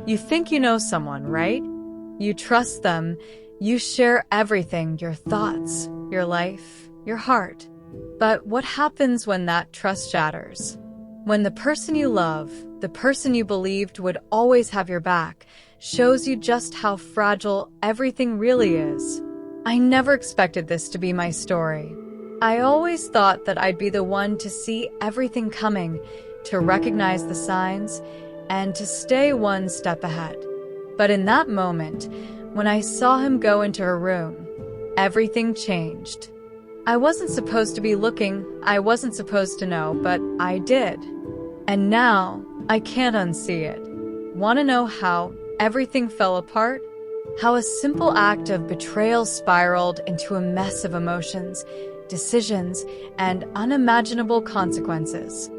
You think you know someone, right? You trust them. You share everything, your thoughts, your life, your heart. But what happens when that trust shatters? When the person you love, the person you believed would always have your back, shows you just how fragile everything really is. I never expected this to be my story. I always thought that I'd be the one to see everything coming, to recognize the signs, and to stay one step ahead. But in that moment, when I saw him go into her room, everything changed. I wasn't supposed to be looking, I wasn't supposed to know, but I did. And now, I can't unsee it. Want to know how everything fell apart? How a simple act of betrayal spiraled into a mess of emotions, decisions, and unimaginable consequences.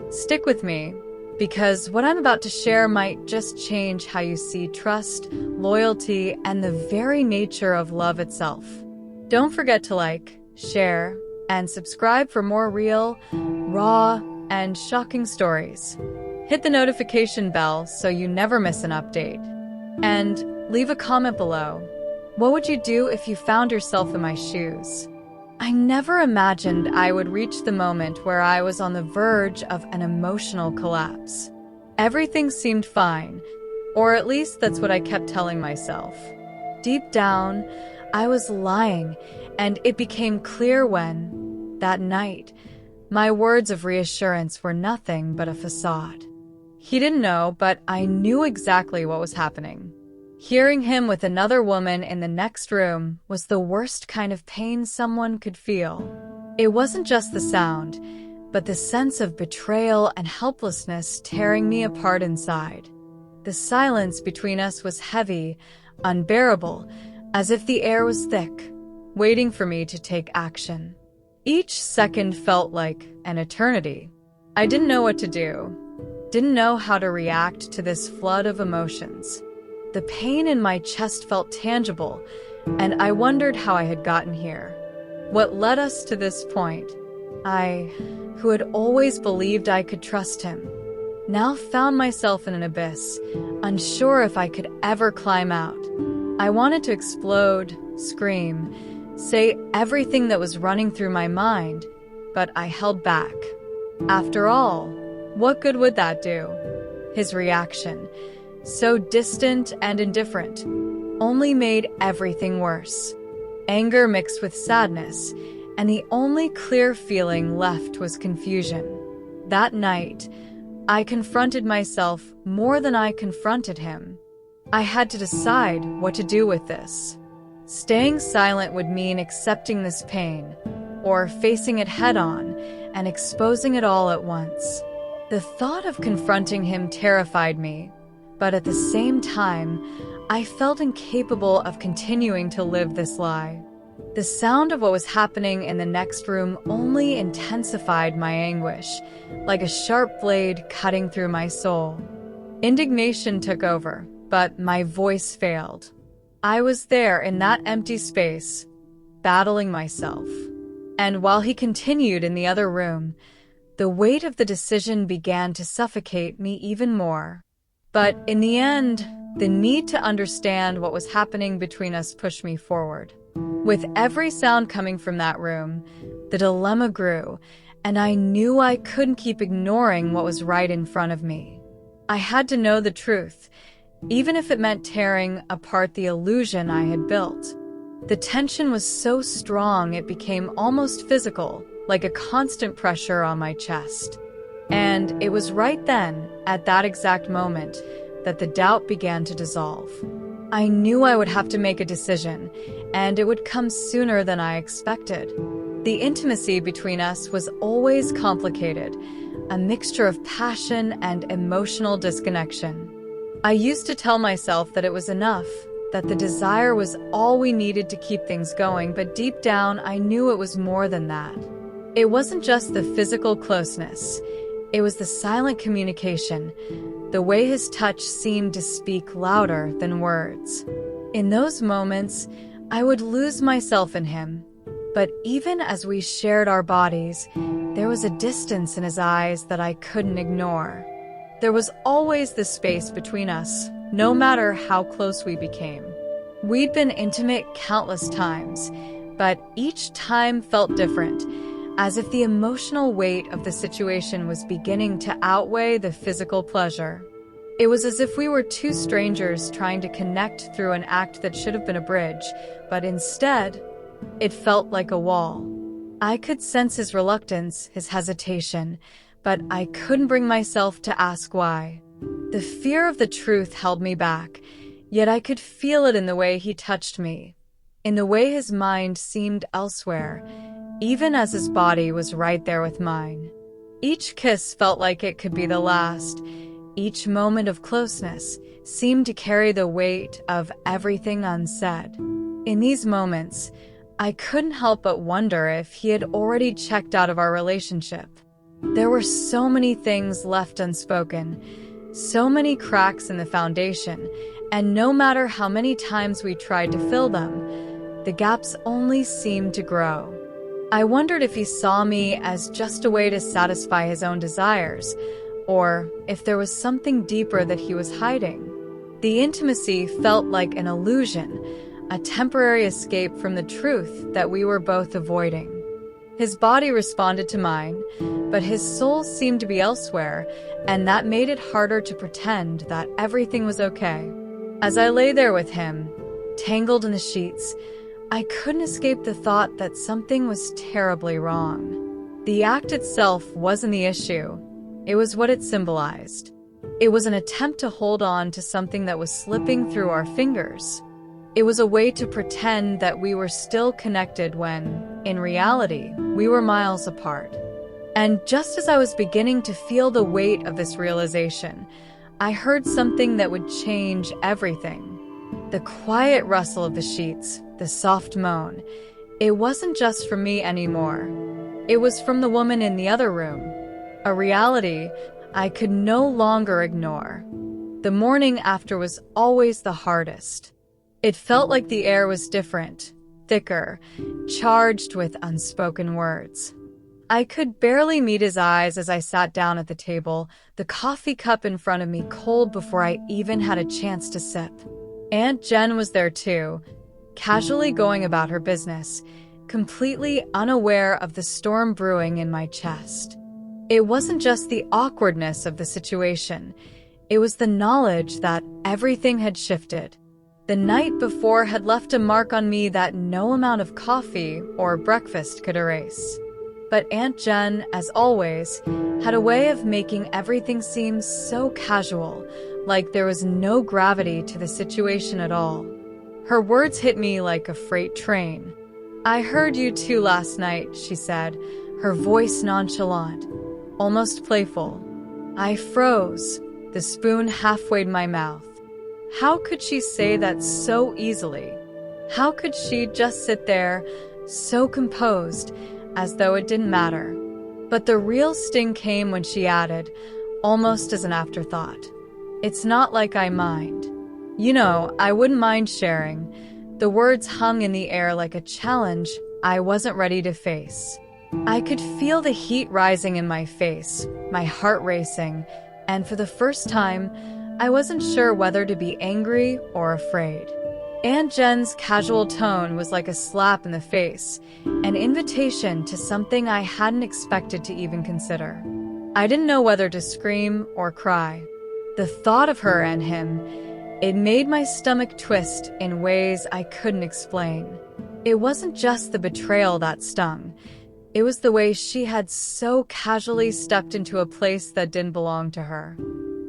Stick with me, because what I'm about to share might just change how you see trust, loyalty, and the very nature of love itself. Don't forget to like, share, and subscribe for more real, raw, and shocking stories. Hit the notification bell so you never miss an update. And leave a comment below. What would you do if you found yourself in my shoes? I never imagined I would reach the moment where I was on the verge of an emotional collapse. Everything seemed fine, or at least that's what I kept telling myself. Deep down, I was lying, and it became clear when, that night, my words of reassurance were nothing but a facade. He didn't know, but I knew exactly what was happening. Hearing him with another woman in the next room was the worst kind of pain someone could feel. It wasn't just the sound, but the sense of betrayal and helplessness tearing me apart inside. The silence between us was heavy, unbearable, as if the air was thick, waiting for me to take action. Each second felt like an eternity. I didn't know what to do, didn't know how to react to this flood of emotions. The pain in my chest felt tangible, and I wondered how I had gotten here. What led us to this point? I, who had always believed I could trust him, now found myself in an abyss, unsure if I could ever climb out. I wanted to explode, scream, say everything that was running through my mind, but I held back. After all, what good would that do? His reaction, so distant and indifferent, only made everything worse. Anger mixed with sadness, and the only clear feeling left was confusion. That night, I confronted myself more than I confronted him. I had to decide what to do with this. Staying silent would mean accepting this pain, or facing it head-on and exposing it all at once. The thought of confronting him terrified me, but at the same time, I felt incapable of continuing to live this lie. The sound of what was happening in the next room only intensified my anguish, like a sharp blade cutting through my soul. Indignation took over, but my voice failed. I was there in that empty space, battling myself. And while he continued in the other room, the weight of the decision began to suffocate me even more. But in the end, the need to understand what was happening between us pushed me forward. With every sound coming from that room, the dilemma grew, and I knew I couldn't keep ignoring what was right in front of me. I had to know the truth, even if it meant tearing apart the illusion I had built. The tension was so strong it became almost physical, like a constant pressure on my chest. And it was right then, at that exact moment, that the doubt began to dissolve. I knew I would have to make a decision, and it would come sooner than I expected. The intimacy between us was always complicated, a mixture of passion and emotional disconnection. I used to tell myself that it was enough, that the desire was all we needed to keep things going, but deep down I knew it was more than that. It wasn't just the physical closeness, it was the silent communication, the way his touch seemed to speak louder than words. In those moments, I would lose myself in him, but even as we shared our bodies, there was a distance in his eyes that I couldn't ignore. There was always the space between us, no matter how close we became. We'd been intimate countless times, but each time felt different, as if the emotional weight of the situation was beginning to outweigh the physical pleasure. It was as if we were two strangers trying to connect through an act that should have been a bridge, but instead, it felt like a wall. I could sense his reluctance, his hesitation, but I couldn't bring myself to ask why. The fear of the truth held me back, yet I could feel it in the way he touched me, in the way his mind seemed elsewhere, even as his body was right there with mine. Each kiss felt like it could be the last. Each moment of closeness seemed to carry the weight of everything unsaid. In these moments, I couldn't help but wonder if he had already checked out of our relationship. There were so many things left unspoken, so many cracks in the foundation, and no matter how many times we tried to fill them, the gaps only seemed to grow. I wondered if he saw me as just a way to satisfy his own desires, or if there was something deeper that he was hiding. The intimacy felt like an illusion, a temporary escape from the truth that we were both avoiding. His body responded to mine, but his soul seemed to be elsewhere, and that made it harder to pretend that everything was okay. As I lay there with him, tangled in the sheets, I couldn't escape the thought that something was terribly wrong. The act itself wasn't the issue. It was what it symbolized. It was an attempt to hold on to something that was slipping through our fingers. It was a way to pretend that we were still connected when, in reality, we were miles apart. And just as I was beginning to feel the weight of this realization, I heard something that would change everything. The quiet rustle of the sheets, the soft moan. It wasn't just from me anymore. It was from the woman in the other room. A reality I could no longer ignore. The morning after was always the hardest. It felt like the air was different, thicker, charged with unspoken words. I could barely meet his eyes as I sat down at the table, the coffee cup in front of me cold before I even had a chance to sip. Aunt Jen was there too, casually going about her business, completely unaware of the storm brewing in my chest. It wasn't just the awkwardness of the situation. It was the knowledge that everything had shifted. The night before had left a mark on me that no amount of coffee or breakfast could erase. But Aunt Jen, as always, had a way of making everything seem so casual, like there was no gravity to the situation at all. Her words hit me like a freight train. "I heard you two last night," she said, her voice nonchalant, almost playful. I froze, the spoon halfway in my mouth. How could she say that so easily? How could she just sit there, so composed, as though it didn't matter? But the real sting came when she added, almost as an afterthought, "It's not like I mind. You know, I wouldn't mind sharing." The words hung in the air like a challenge I wasn't ready to face. I could feel the heat rising in my face, my heart racing, and for the first time, I wasn't sure whether to be angry or afraid. Aunt Jen's casual tone was like a slap in the face, an invitation to something I hadn't expected to even consider. I didn't know whether to scream or cry. The thought of her and him, it made my stomach twist in ways I couldn't explain. It wasn't just the betrayal that stung. It was the way she had so casually stepped into a place that didn't belong to her.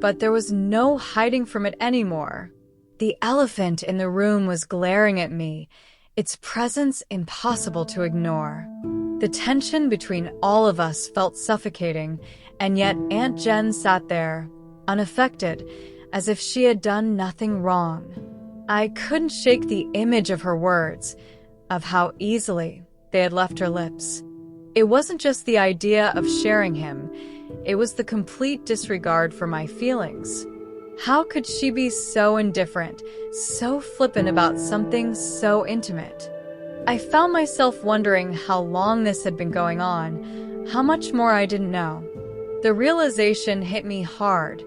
But there was no hiding from it anymore. The elephant in the room was glaring at me, its presence impossible to ignore. The tension between all of us felt suffocating, and yet Aunt Jen sat there, unaffected, as if she had done nothing wrong. I couldn't shake the image of her words, of how easily they had left her lips. It wasn't just the idea of sharing him, it was the complete disregard for my feelings. How could she be so indifferent, so flippant about something so intimate? I found myself wondering how long this had been going on, how much more I didn't know. The realization hit me hard.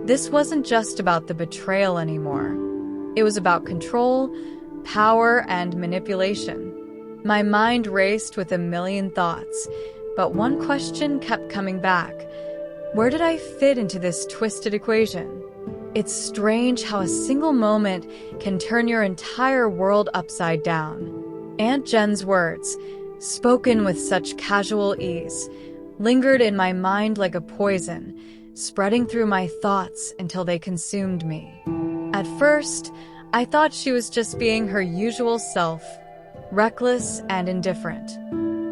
This wasn't just about the betrayal anymore. It was about control, power, and manipulation. My mind raced with a million thoughts, but one question kept coming back. Where did I fit into this twisted equation? It's strange how a single moment can turn your entire world upside down. Aunt Jen's words, spoken with such casual ease, lingered in my mind like a poison, spreading through my thoughts until they consumed me. At first, I thought she was just being her usual self, reckless and indifferent.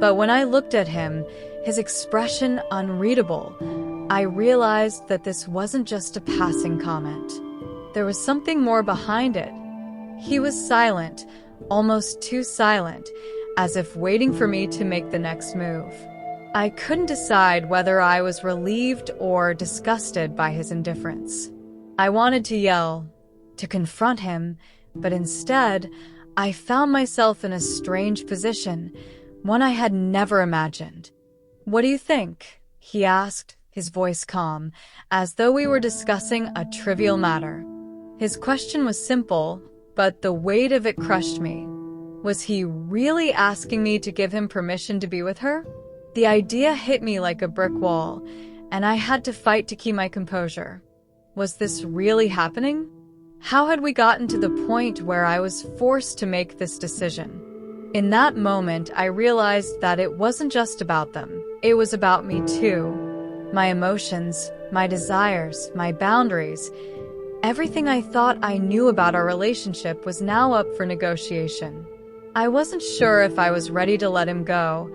But when I looked at him, his expression unreadable, I realized that this wasn't just a passing comment. There was something more behind it. He was silent, almost too silent, as if waiting for me to make the next move. I couldn't decide whether I was relieved or disgusted by his indifference. I wanted to yell, to confront him, but instead, I found myself in a strange position, one I had never imagined. "What do you think?" he asked, his voice calm, as though we were discussing a trivial matter. His question was simple, but the weight of it crushed me. Was he really asking me to give him permission to be with her? The idea hit me like a brick wall, and I had to fight to keep my composure. Was this really happening? How had we gotten to the point where I was forced to make this decision? In that moment, I realized that it wasn't just about them. It was about me too. My emotions, my desires, my boundaries. Everything I thought I knew about our relationship was now up for negotiation. I wasn't sure if I was ready to let him go,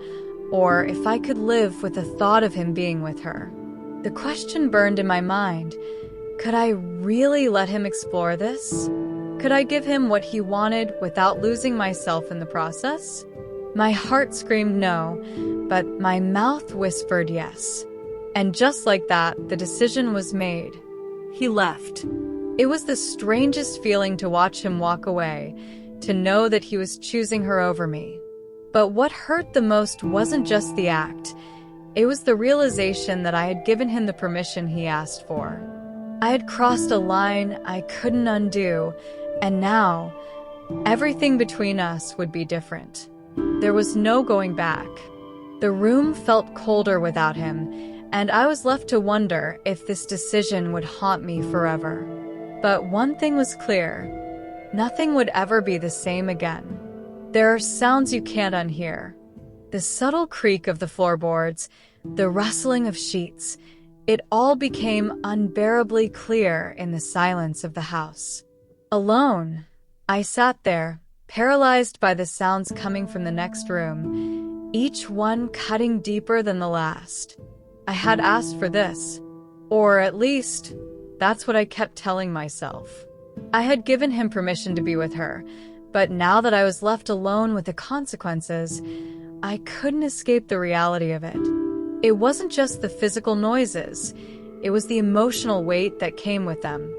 or if I could live with the thought of him being with her. The question burned in my mind. Could I really let him explore this? Could I give him what he wanted without losing myself in the process? My heart screamed no, but my mouth whispered yes. And just like that, the decision was made. He left. It was the strangest feeling to watch him walk away, to know that he was choosing her over me. But what hurt the most wasn't just the act. It was the realization that I had given him the permission he asked for. I had crossed a line I couldn't undo, and now, everything between us would be different. There was no going back. The room felt colder without him, and I was left to wonder if this decision would haunt me forever. But one thing was clear. Nothing would ever be the same again. There are sounds you can't unhear. The subtle creak of the floorboards, the rustling of sheets, it all became unbearably clear in the silence of the house. Alone, I sat there, paralyzed by the sounds coming from the next room, each one cutting deeper than the last. I had asked for this, or at least, that's what I kept telling myself. I had given him permission to be with her, but now that I was left alone with the consequences, I couldn't escape the reality of it. It wasn't just the physical noises, it was the emotional weight that came with them.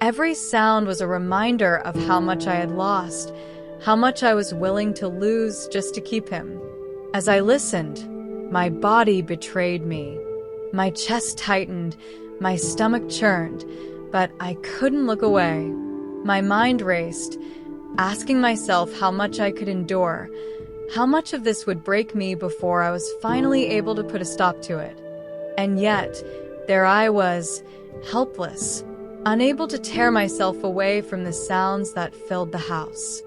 Every sound was a reminder of how much I had lost, how much I was willing to lose just to keep him. As I listened, my body betrayed me. My chest tightened, my stomach churned, but I couldn't look away. My mind raced, asking myself how much I could endure, how much of this would break me before I was finally able to put a stop to it. And yet, there I was, helpless, unable to tear myself away from the sounds that filled the house.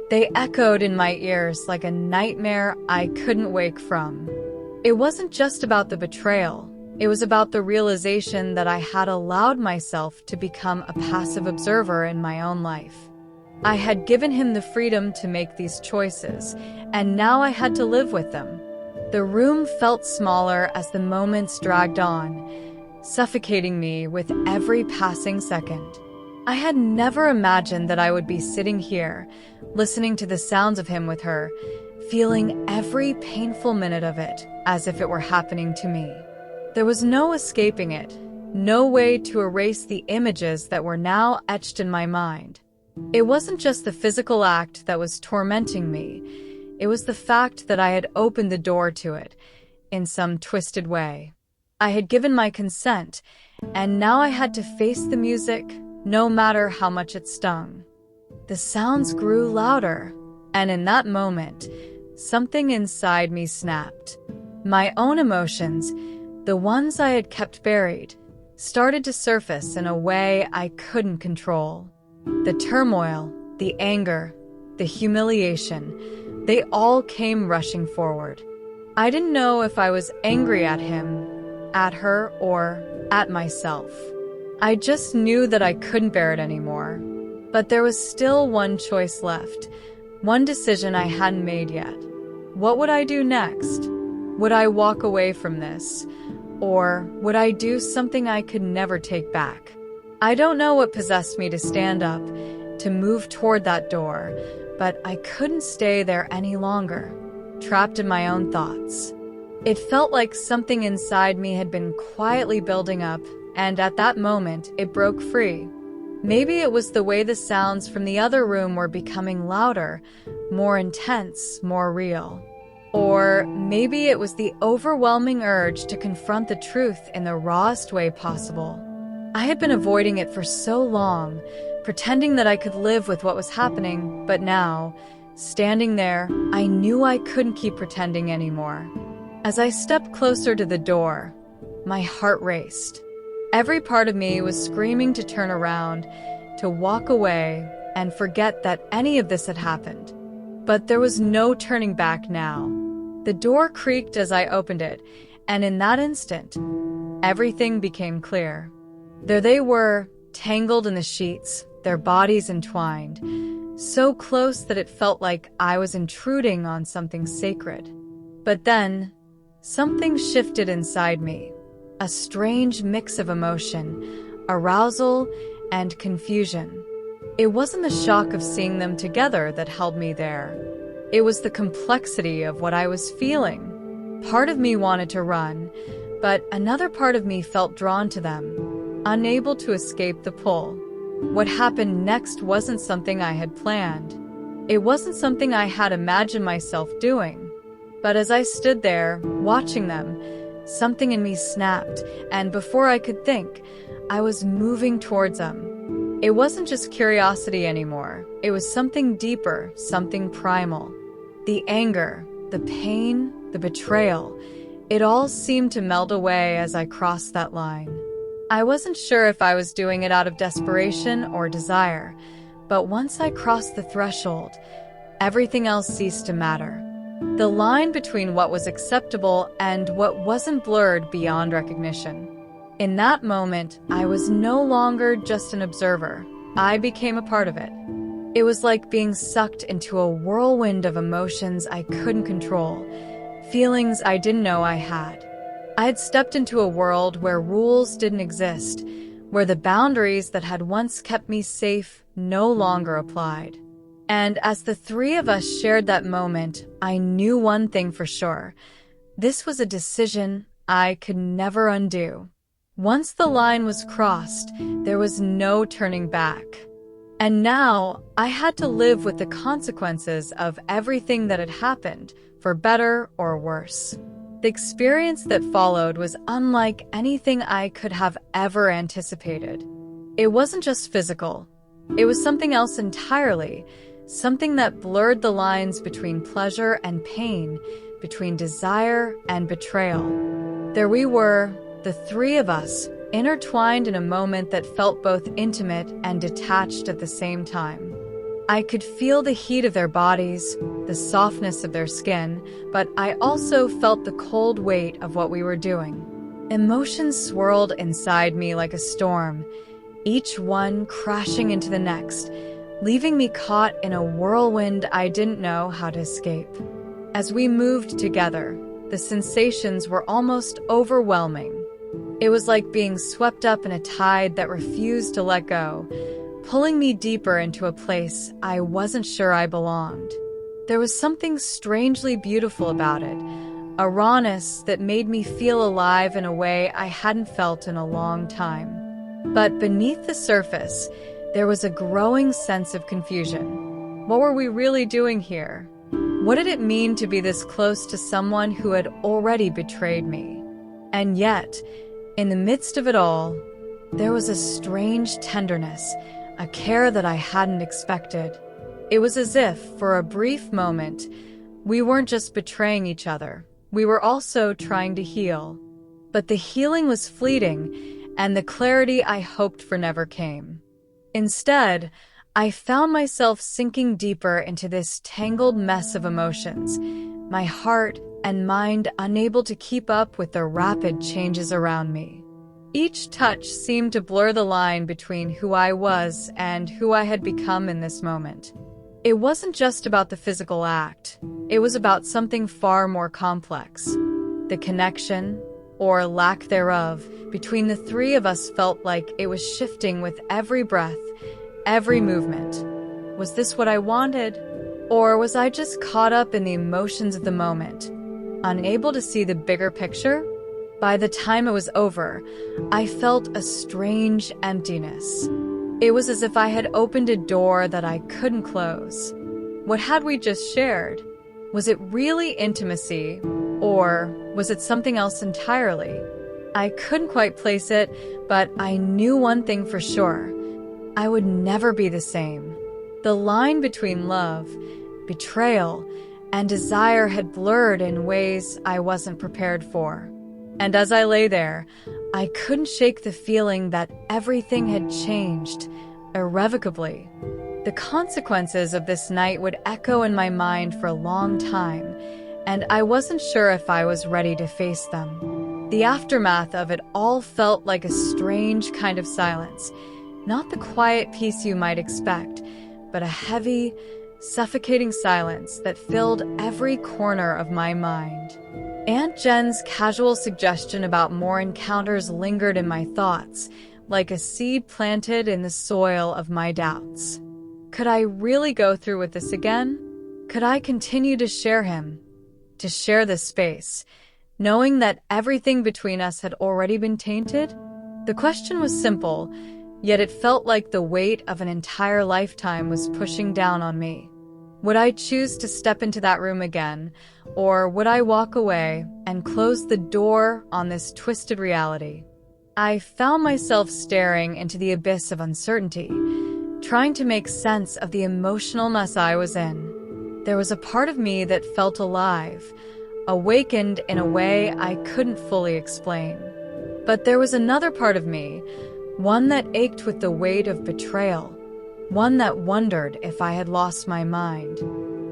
They echoed in my ears like a nightmare I couldn't wake from. It wasn't just about the betrayal. It was about the realization that I had allowed myself to become a passive observer in my own life. I had given him the freedom to make these choices, and now I had to live with them. The room felt smaller as the moments dragged on, suffocating me with every passing second. I had never imagined that I would be sitting here, listening to the sounds of him with her, feeling every painful minute of it as if it were happening to me. There was no escaping it, no way to erase the images that were now etched in my mind. It wasn't just the physical act that was tormenting me. It was the fact that I had opened the door to it, in some twisted way. I had given my consent, and now I had to face the music, no matter how much it stung. The sounds grew louder, and in that moment, something inside me snapped. My own emotions, the ones I had kept buried, started to surface in a way I couldn't control. The turmoil, the anger, the humiliation, they all came rushing forward. I didn't know if I was angry at him, at her, or at myself. I just knew that I couldn't bear it anymore. But there was still one choice left, one decision I hadn't made yet. What would I do next? Would I walk away from this? Or would I do something I could never take back? I don't know what possessed me to stand up, to move toward that door, but I couldn't stay there any longer, trapped in my own thoughts. It felt like something inside me had been quietly building up, and at that moment, it broke free. Maybe it was the way the sounds from the other room were becoming louder, more intense, more real. Or maybe it was the overwhelming urge to confront the truth in the rawest way possible. I had been avoiding it for so long, pretending that I could live with what was happening, but now, standing there, I knew I couldn't keep pretending anymore. As I stepped closer to the door, my heart raced. Every part of me was screaming to turn around, to walk away, and forget that any of this had happened. But there was no turning back now. The door creaked as I opened it, and in that instant, everything became clear. There they were, tangled in the sheets, their bodies entwined, so close that it felt like I was intruding on something sacred. But then, something shifted inside me. A strange mix of emotion, arousal, and confusion. It wasn't the shock of seeing them together that held me there. It was the complexity of what I was feeling. Part of me wanted to run, but another part of me felt drawn to them, unable to escape the pull. What happened next wasn't something I had planned. It wasn't something I had imagined myself doing. But as I stood there, watching them, something in me snapped, and before I could think, I was moving towards them. It wasn't just curiosity anymore. It was something deeper, something primal. The anger, the pain, the betrayal, it all seemed to melt away as I crossed that line. I wasn't sure if I was doing it out of desperation or desire, but once I crossed the threshold, everything else ceased to matter. The line between what was acceptable and what wasn't blurred beyond recognition. In that moment, I was no longer just an observer. I became a part of it. It was like being sucked into a whirlwind of emotions I couldn't control, feelings I didn't know I had. I had stepped into a world where rules didn't exist, where the boundaries that had once kept me safe no longer applied. And as the three of us shared that moment, I knew one thing for sure. This was a decision I could never undo. Once the line was crossed, there was no turning back. And now, I had to live with the consequences of everything that had happened, for better or worse. The experience that followed was unlike anything I could have ever anticipated. It wasn't just physical. It was something else entirely. Something that blurred the lines between pleasure and pain, between desire and betrayal. There we were, the three of us, intertwined in a moment that felt both intimate and detached at the same time. I could feel the heat of their bodies, the softness of their skin, but I also felt the cold weight of what we were doing. Emotions swirled inside me like a storm, each one crashing into the next, leaving me caught in a whirlwind I didn't know how to escape. As we moved together, the sensations were almost overwhelming. It was like being swept up in a tide that refused to let go, pulling me deeper into a place I wasn't sure I belonged. There was something strangely beautiful about it, a rawness that made me feel alive in a way I hadn't felt in a long time. But beneath the surface, there was a growing sense of confusion. What were we really doing here? What did it mean to be this close to someone who had already betrayed me? And yet, In the midst of it all, there was a strange tenderness, a care that I hadn't expected. It was as if, for a brief moment, we weren't just betraying each other, we were also trying to heal. But the healing was fleeting, and the clarity I hoped for never came. Instead, I found myself sinking deeper into this tangled mess of emotions, my heart and mind unable to keep up with the rapid changes around me. Each touch seemed to blur the line between who I was and who I had become in this moment. It wasn't just about the physical act. It was about something far more complex. The connection, or lack thereof, between the three of us felt like it was shifting with every breath, every movement. Was this what I wanted? Or was I just caught up in the emotions of the moment, unable to see the bigger picture? By the time it was over, I felt a strange emptiness. It was as if I had opened a door that I couldn't close. What had we just shared? Was it really intimacy, or was it something else entirely? I couldn't quite place it, but I knew one thing for sure. I would never be the same. The line between love, betrayal, and desire had blurred in ways I wasn't prepared for. And as I lay there, I couldn't shake the feeling that everything had changed, irrevocably. The consequences of this night would echo in my mind for a long time, and I wasn't sure if I was ready to face them. The aftermath of it all felt like a strange kind of silence, not the quiet peace you might expect, but a heavy, suffocating silence that filled every corner of my mind. Aunt Jen's casual suggestion about more encounters lingered in my thoughts, like a seed planted in the soil of my doubts. Could I really go through with this again? Could I continue to share him, to share this space, knowing that everything between us had already been tainted? The question was simple, yet it felt like the weight of an entire lifetime was pushing down on me. Would I choose to step into that room again, or would I walk away and close the door on this twisted reality? I found myself staring into the abyss of uncertainty, trying to make sense of the emotional mess I was in. There was a part of me that felt alive, awakened in a way I couldn't fully explain. But there was another part of me, one that ached with the weight of betrayal, one that wondered if I had lost my mind.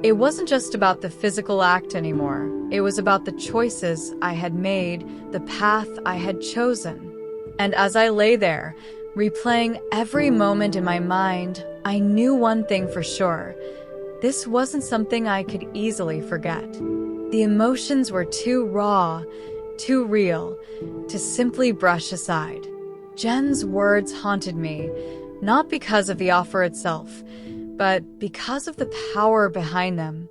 It wasn't just about the physical act anymore. It was about the choices I had made, the path I had chosen. And as I lay there, replaying every moment in my mind, I knew one thing for sure. This wasn't something I could easily forget. The emotions were too raw, too real, to simply brush aside. Jen's words haunted me, not because of the offer itself, but because of the power behind them.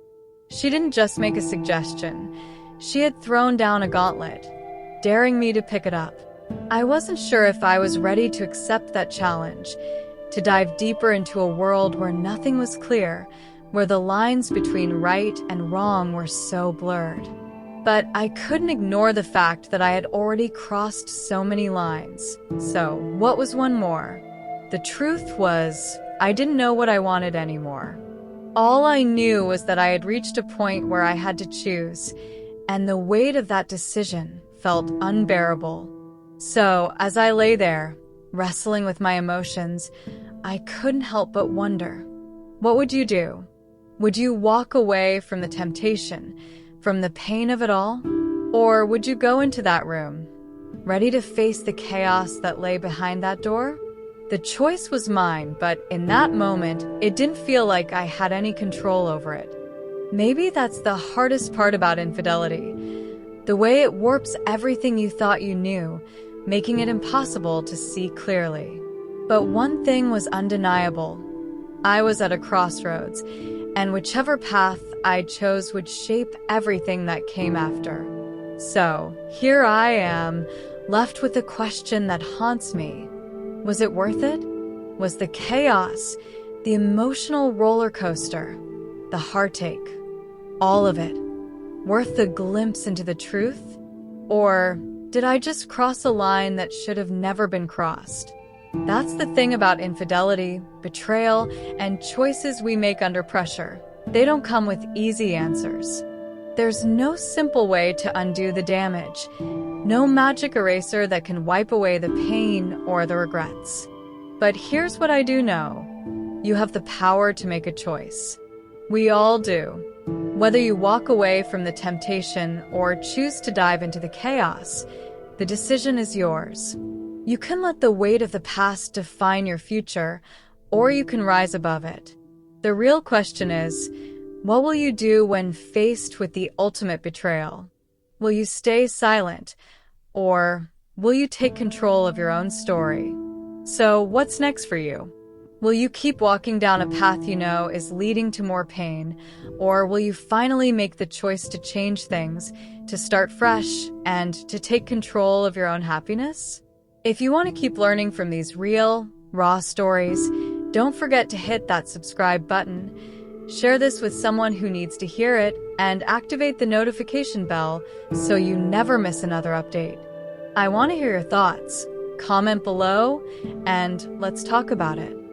She didn't just make a suggestion. She had thrown down a gauntlet, daring me to pick it up. I wasn't sure if I was ready to accept that challenge, to dive deeper into a world where nothing was clear, where the lines between right and wrong were so blurred. But I couldn't ignore the fact that I had already crossed so many lines. So, what was one more? The truth was, I didn't know what I wanted anymore. All I knew was that I had reached a point where I had to choose, and the weight of that decision felt unbearable. So, as I lay there, wrestling with my emotions, I couldn't help but wonder, what would you do? Would you walk away from the temptation, from the pain of it all? Or would you go into that room, ready to face the chaos that lay behind that door? The choice was mine, but in that moment, it didn't feel like I had any control over it. Maybe that's the hardest part about infidelity. The way it warps everything you thought you knew, making it impossible to see clearly. But one thing was undeniable. I was at a crossroads, and whichever path I chose would shape everything that came after. So, here I am, left with a question that haunts me. Was it worth it? Was the chaos, the emotional roller coaster, the heartache, all of it, worth the glimpse into the truth? Or did I just cross a line that should have never been crossed? That's the thing about infidelity, betrayal, and choices we make under pressure. They don't come with easy answers. There's no simple way to undo the damage, no magic eraser that can wipe away the pain or the regrets. But here's what I do know. You have the power to make a choice. We all do. Whether you walk away from the temptation or choose to dive into the chaos, the decision is yours. You can let the weight of the past define your future, or you can rise above it. The real question is, what will you do when faced with the ultimate betrayal? Will you stay silent, or will you take control of your own story? So, what's next for you? Will you keep walking down a path you know is leading to more pain, or will you finally make the choice to change things, to start fresh, and to take control of your own happiness? If you want to keep learning from these real, raw stories, don't forget to hit that subscribe button, share this with someone who needs to hear it, and activate the notification bell so you never miss another update. I want to hear your thoughts. Comment below, and let's talk about it.